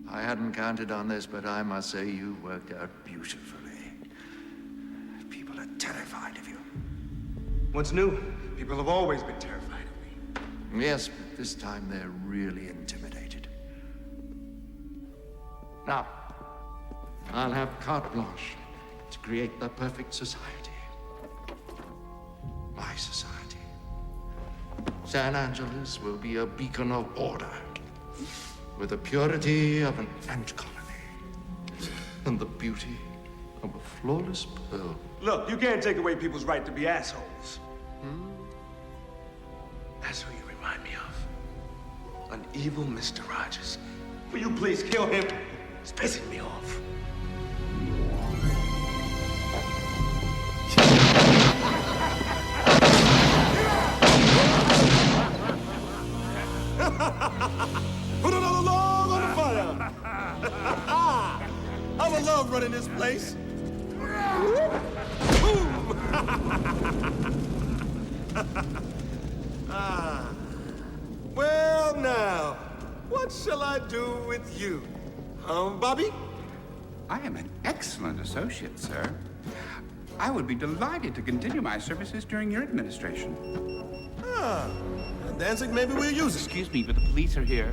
I hadn't counted on this, but I must say you worked out beautifully. People are terrified of you. What's new? People have always been terrified of me. Yes, but this time they're really intimidated. Now, I'll have carte blanche to create the perfect society. My society. San Angeles will be a beacon of order, with the purity of an ant colony, and the beauty of a flawless pearl. Look, you can't take away people's right to be assholes. That's who you remind me of. An evil Mr. Rogers. Will you please kill him? It's pissing me off. Put another log on the fire. I would love running this place. Well, now, what shall I do with you? Bobby? I am an excellent associate, sir. I would be delighted to continue my services during your administration. Danzig, maybe we'll use it. Excuse me, but the police are here.